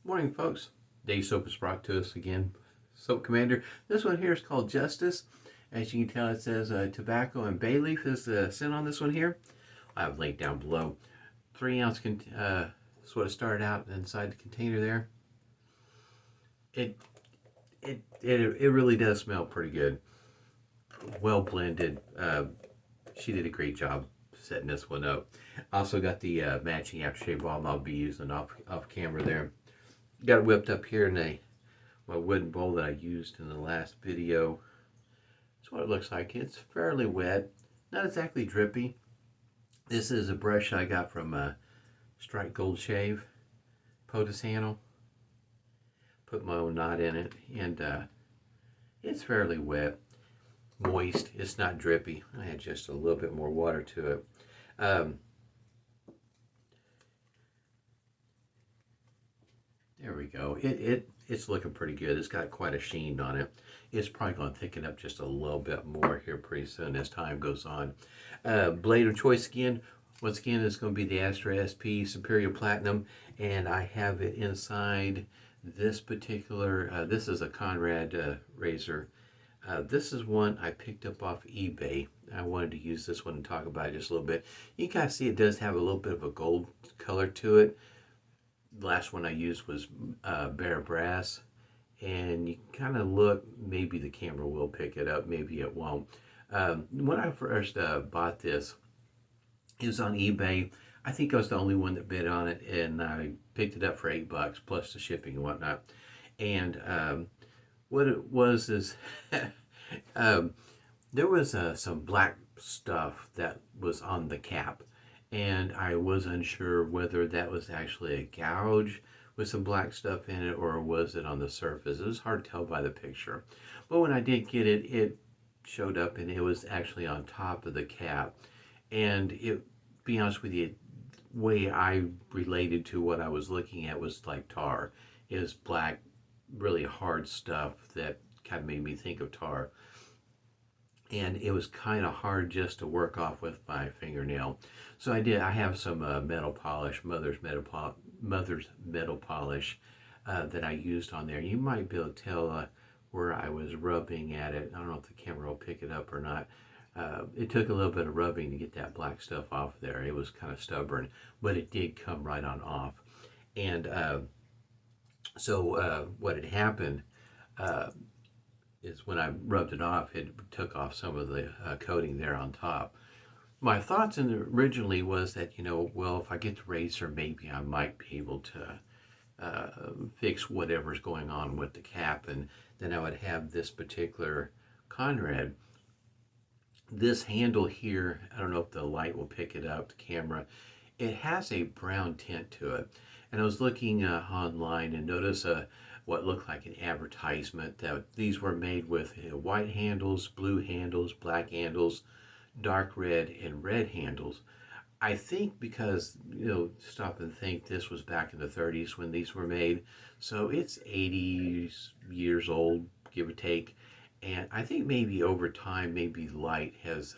Morning, folks. Day soap is brought to us again. Soap Commander. This one here is called Justice. As you can tell, it says tobacco and bay leaf is the scent on this one here. I have a link down below. 3 ounce is what it started out inside the container there. It really does smell pretty good. Well blended. She did a great job setting this one up. Also got the matching aftershave balm I'll be using off camera there. Got it whipped up here in my wooden bowl that I used in the last video. That's what it looks like. It's fairly wet, not exactly drippy. This is a brush I got from Strike Gold Shave POTUS handle. Put my own knot in it, and it's fairly wet, moist. It's not drippy. I had just a little bit more water to it. There we go. It's looking pretty good. It's got quite a sheen on it. It's probably going to thicken up just a little bit more here pretty soon as time goes on. Blade of choice again. Once again, it's going to be the Astra SP Superior Platinum, and I have it inside this particular. This is a Conrad razor. This is one I picked up off eBay. I wanted to use this one and talk about it just a little bit. You can kind of see it does have a little bit of a gold color to it. The last one I used was bare brass, and you kind of look, maybe the camera will pick it up, maybe it won't. When I first bought this, it was on eBay. I think I was the only one that bid on it, and I picked it up for $8 plus the shipping and whatnot. And what it was is there was some black stuff that was on the cap, and I was unsure whether that was actually a gouge with some black stuff in it, or was it on the surface. It was hard to tell by the picture, but when I did get it, it showed up, and it was actually on top of the cap. And it, be honest with you, the way I related to what I was looking at was like tar. It was black, really hard stuff that kind of made me think of tar. And it was kind of hard just to work off with my fingernail. So I have some metal polish, mother's metal polish that I used on there. You might be able to tell where I was rubbing at it. I don't know if the camera will pick it up or not. It took a little bit of rubbing to get that black stuff off there. It was kind of stubborn, but it did come right on off. And so what had happened is when I rubbed it off, it took off some of the coating there on top. My thoughts originally was that, well, if I get the razor, maybe I might be able to fix whatever's going on with the cap, and then I would have this particular Conrad. This handle here, I don't know if the light will pick it up, the camera, it has a brown tint to it. And I was looking online and noticed what looked like an advertisement that these were made with white handles, blue handles, black handles, dark red, and red handles. I think because, stop and think, this was back in the 30s when these were made. So it's 80 years old, give or take. And I think maybe over time, maybe light has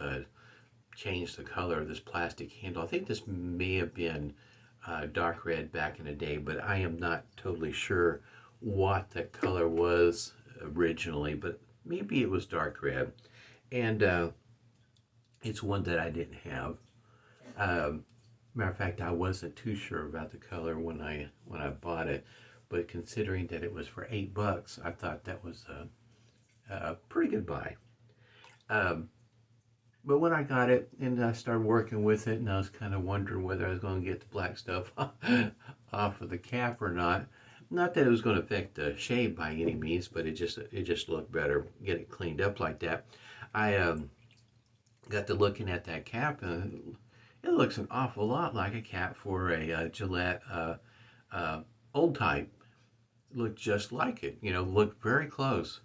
changed the color of this plastic handle. I think this may have been dark red back in the day, but I am not totally sure what that color was originally, but maybe it was dark red. And it's one that I didn't have. Matter of fact, I wasn't too sure about the color when I bought it, but considering that it was for $8, I thought that was a pretty good buy. But when I got it and I started working with it, and I was kind of wondering whether I was going to get the black stuff off of the cap or not. Not that it was going to affect the shave by any means, but it just looked better, get it cleaned up like that. I got to looking at that cap, and it looks an awful lot like a cap for a Gillette old type. It looked just like it, looked very close.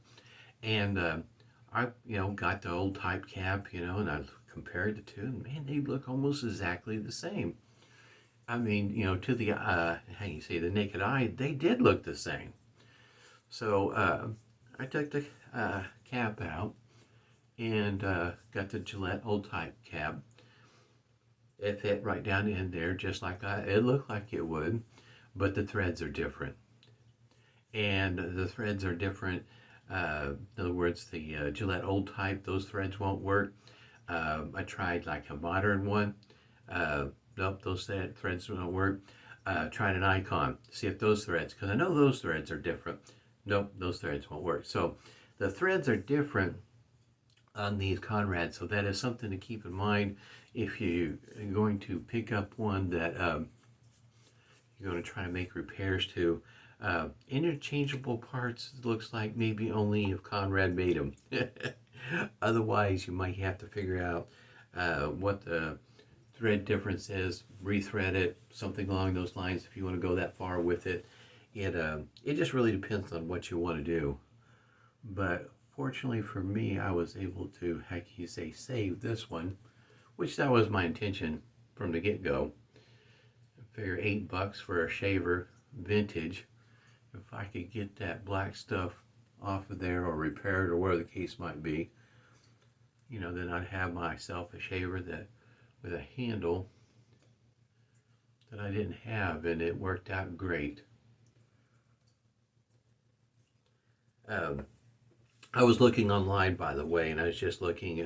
And I, got the old type cap, and I compared the two, and man, they look almost exactly the same. I mean, to the, the naked eye, they did look the same. So I took the cap out and got the Gillette old type cap. It fit right down in there just like it looked like it would, but the threads are different. and the threads are different. In other words, the Gillette old type, those threads won't work. I tried like a modern one. Nope, those threads don't work. Tried an Icon, see if those threads, because I know those threads are different. Nope, those threads won't work. So the threads are different on these Conrad, so that is something to keep in mind if you're going to pick up one that you're going to try to make repairs to. Interchangeable parts looks like maybe only if Conrad made them. Otherwise, you might have to figure out what the thread difference is, rethread it, something along those lines if you want to go that far with it. It just really depends on what you want to do. But fortunately for me, I was able to, heck you say, save this one, which that was my intention from the get-go. I figure $8 for a shaver, vintage. If I could get that black stuff off of there or repaired or whatever the case might be, you know, then I'd have myself a shaver that with a handle that I didn't have, and it worked out great. I was looking online, by the way, and I was just looking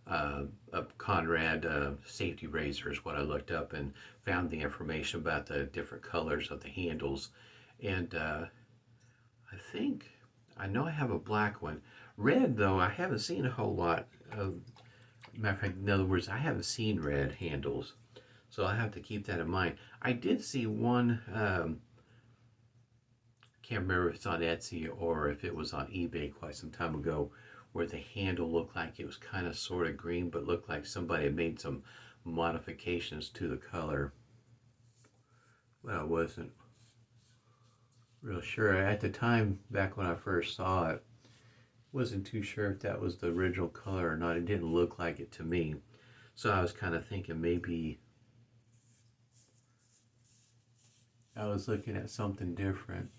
up Conrad safety razors, what I looked up, and found the information about the different colors of the handles. And I know I have a black one. Red, though, I haven't seen a whole lot of. Matter of fact, in other words, I haven't seen red handles. So I have to keep that in mind. I did see one, can't remember if it's on Etsy or if it was on eBay quite some time ago, where the handle looked like it was kind of sort of green, but looked like somebody had made some modifications to the color. But I wasn't real sure. At the time, back when I first saw it, wasn't too sure if that was the original color or not. It didn't look like it to me. So I was kind of thinking maybe I was looking at something different.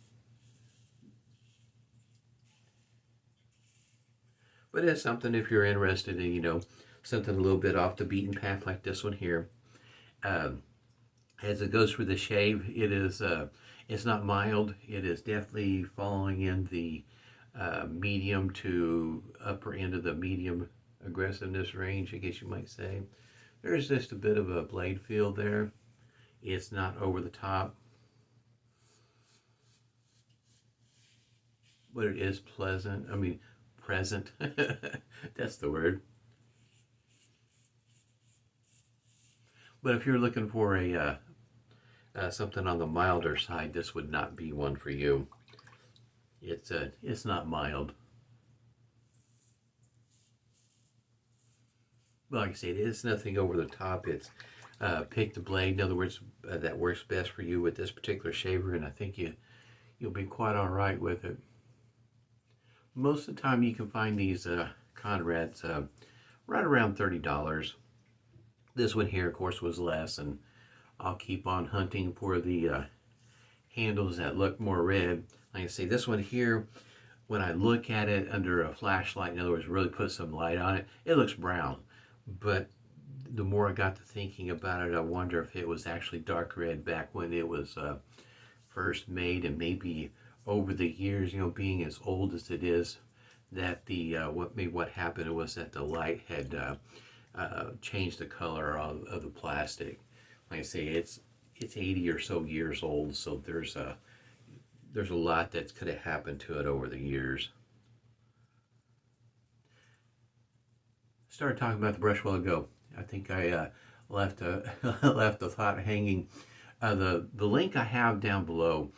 But it's something if you're interested in, you know, something a little bit off the beaten path like this one here. As it goes through the shave, it is it's not mild. It is definitely falling in the medium to upper end of the medium aggressiveness range, I guess you might say. There's just a bit of a blade feel there. It's not over the top, but it is pleasant. I mean, present. That's the word. But if you're looking for a something on the milder side, this would not be one for you. It's not mild. Well, like I said, it's nothing over the top. It's pick the blade. In other words, that works best for you with this particular shaver, and I think you'll be quite all right with it. Most of the time, you can find these Conrads right around $30. This one here, of course, was less, and I'll keep on hunting for the handles that look more red. Like I say, this one here, when I look at it under a flashlight, in other words, really put some light on it, it looks brown. But the more I got to thinking about it, I wonder if it was actually dark red back when it was first made, and maybe over the years, you know, being as old as it is, that the what happened was that the light had changed the color of the plastic. Like I say, it's 80 or so years old, so there's a lot that could have happened to it over the years. Started talking about the brush a while ago. I think I left left a thought hanging. The link I have down below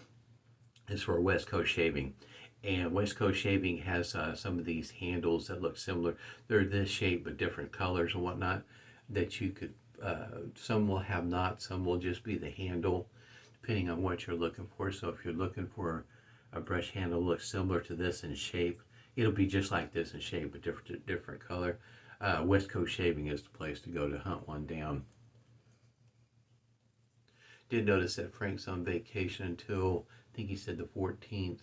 is for West Coast Shaving, and West Coast Shaving has some of these handles that look similar. They're this shape but different colors and whatnot that you could. Some will have knots, some will just be the handle, depending on what you're looking for. So if you're looking for a brush handle that looks similar to this in shape, it'll be just like this in shape, but different color. West Coast Shaving is the place to go to hunt one down. Did notice that Frank's on vacation until, I think he said the 14th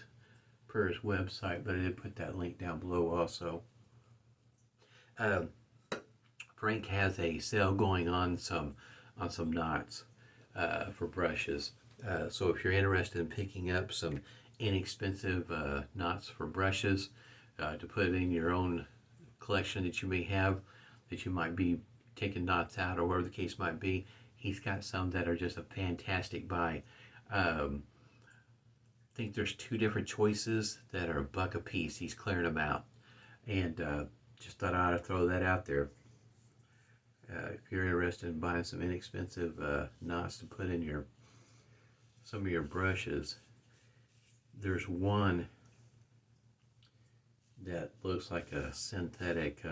per his website, but I did put that link down below also. Frank has a sale going on some knots for brushes. So if you're interested in picking up some inexpensive knots for brushes to put in your own collection that you may have, that you might be taking knots out or whatever the case might be. He's got some that are just a fantastic buy. I think there's 2 different choices that are $1 a piece. He's clearing them out, and just thought I ought to throw that out there. If you're interested in buying some inexpensive knots to put in some of your brushes, there's one that looks like a synthetic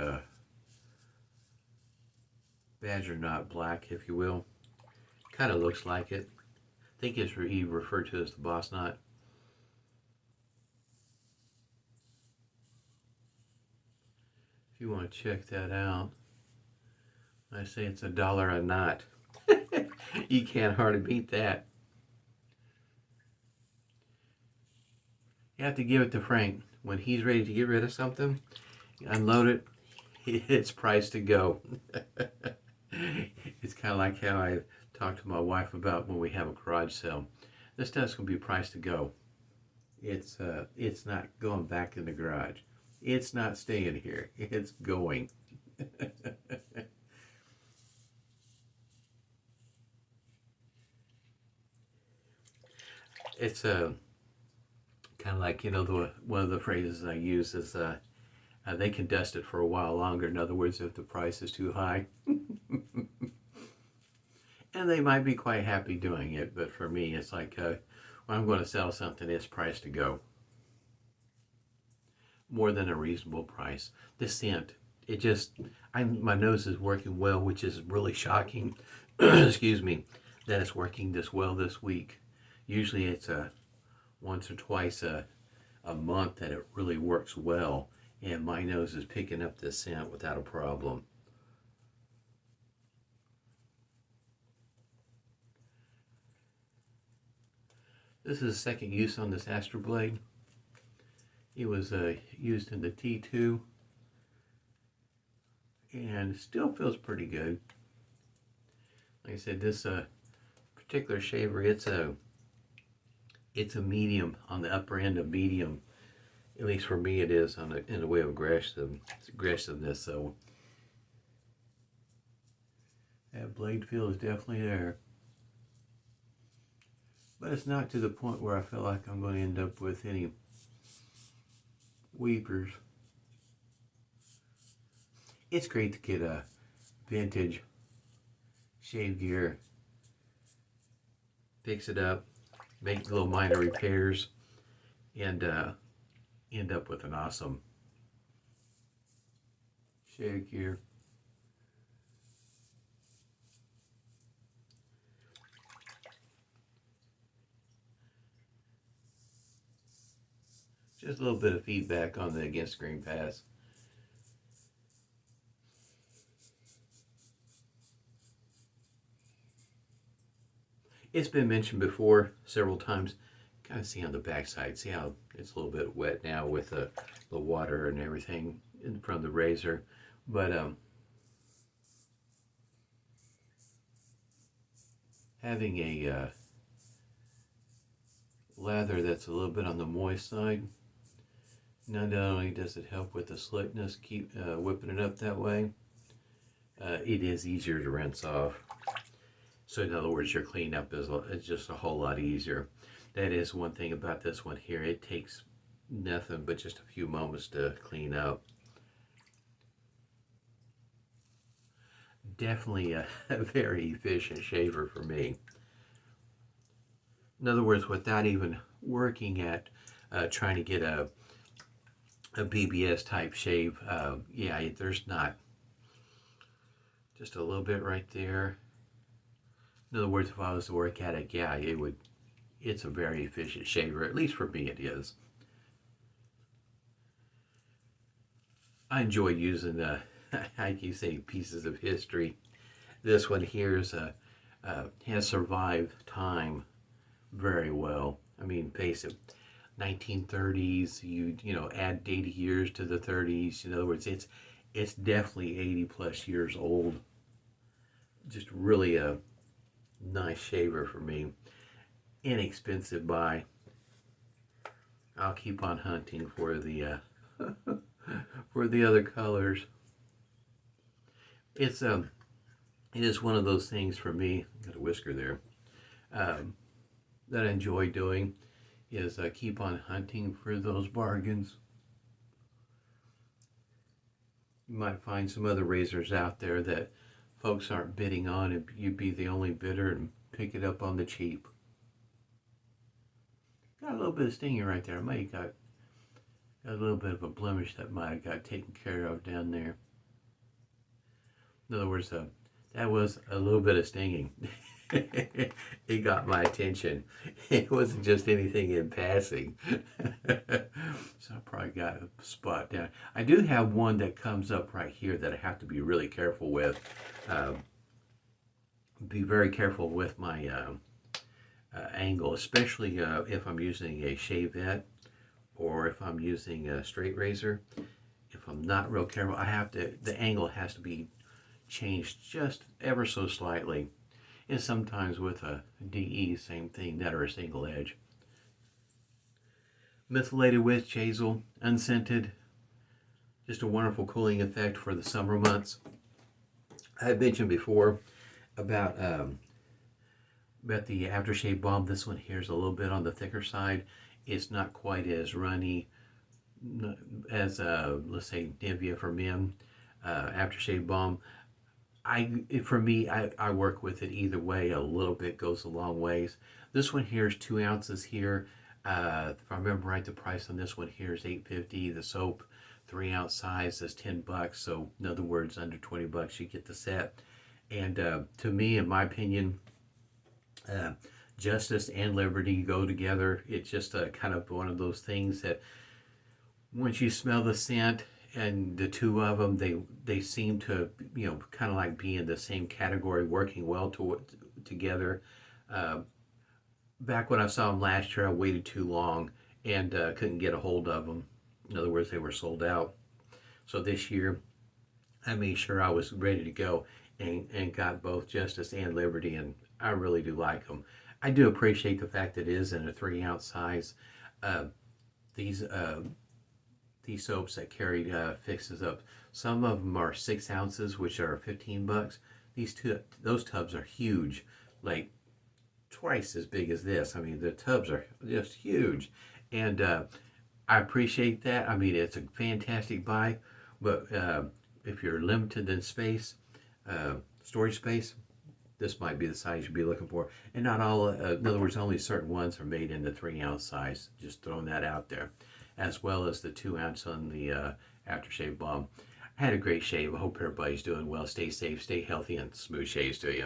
badger knot black, if you will. Kind of looks like it. I think it's referred to as the boss knot. If you want to check that out, I say it's $1 a knot. You can't hardly beat that. You have to give it to Frank. When he's ready to get rid of something, unload it, it's priced to go. It's kind of like how I talked to my wife about when we have a garage sale. This stuff's going to be priced to go. It's not going back in the garage. It's not staying here. It's going. It's kind of like, one of the phrases I use is they can dust it for a while longer. In other words, if the price is too high. And they might be quite happy doing it, but for me, it's like when I'm going to sell something, it's priced to go. More than a reasonable price. The scent, my nose is working well, which is really shocking. Excuse me, that it's working this well this week. Usually it's once or twice a month that it really works well, and my nose is picking up the scent without a problem. This is the second use on this Astra blade. It was used in the T2 and still feels pretty good. Like I said, this particular shaver, it's a medium, on the upper end of medium. At least for me it is in the way of aggressiveness. So that blade feel is definitely there. But it's not to the point where I feel like I'm going to end up with any weepers. It's great to get a vintage shave gear, fix it up, make little minor repairs, and end up with an awesome shave gear. Just a little bit of feedback on the against screen pass. It's been mentioned before several times. Kind of see on the backside, see how it's a little bit wet now with the water and everything from the razor. But having a lather that's a little bit on the moist side, not only does it help with the slickness, keep whipping it up that way, it is easier to rinse off. So in other words, your cleanup is just a whole lot easier. That is one thing about this one here. It takes nothing but just a few moments to clean up. Definitely a very efficient shaver for me. In other words, without even working at trying to get a BBS type shave, yeah, there's not. Just a little bit right there. In other words, if I was to work at it, yeah, it's a very efficient shaver. At least for me it is. I enjoy using how you say, pieces of history. This one here has survived time very well. I mean, face it, 1930s, you know, add 80 years to the 30s. In other words, it's definitely 80 plus years old. Just really a nice shaver for me. Inexpensive buy. I'll keep on hunting for the for the other colors. It's it is one of those things for me. Got a whisker there. That I enjoy doing is keep on hunting for those bargains. You might find some other razors out there that folks aren't bidding on, and you'd be the only bidder and pick it up on the cheap. Got a little bit of stinging right there. I might have got a little bit of a blemish that might have got taken care of down there. In other words, that was a little bit of stinging. It got my attention. It wasn't just anything in passing. So I probably got a spot down. I do have one that comes up right here that I have to be really careful with. Be very careful with my angle, especially if I'm using a shavette or if I'm using a straight razor. If I'm not real careful, the angle has to be changed just ever so slightly. And sometimes with a DE, same thing, that or a single edge. Mentholated witch hazel, unscented. Just a wonderful cooling effect for the summer months. I had mentioned before about the aftershave balm. This one here is a little bit on the thicker side. It's not quite as runny as let's say Nivea for men aftershave balm. For me, I work with it either way. A little bit goes a long ways. This one here is 2 ounces here. If I remember right, the price on this one here is $8.50. The soap, 3 ounce size, is $10. So in other words, under $20 you get the set. And to me, in my opinion, justice and liberty go together. It's just kind of one of those things that once you smell the scent, and the two of them, they seem to, kind of like be in the same category, working well together. Back when I saw them last year, I waited too long and couldn't get a hold of them. In other words, they were sold out. So this year, I made sure I was ready to go and got both Justice and Liberty, and I really do like them. I do appreciate the fact that it is in a 3 ounce size. These soaps that carry fixes up. Some of them are 6 ounces, which are $15. Those tubs are huge, like twice as big as this. I mean, the tubs are just huge, and I appreciate that. I mean, it's a fantastic buy, but if you're limited in space, storage space, this might be the size you'd be looking for. And not all, in other words, only certain ones are made in the 3 ounce size. Just throwing that out there, as well as the 2 ounce on the aftershave balm. I had a great shave. I hope everybody's doing well. Stay safe, stay healthy, and smooth shaves to you.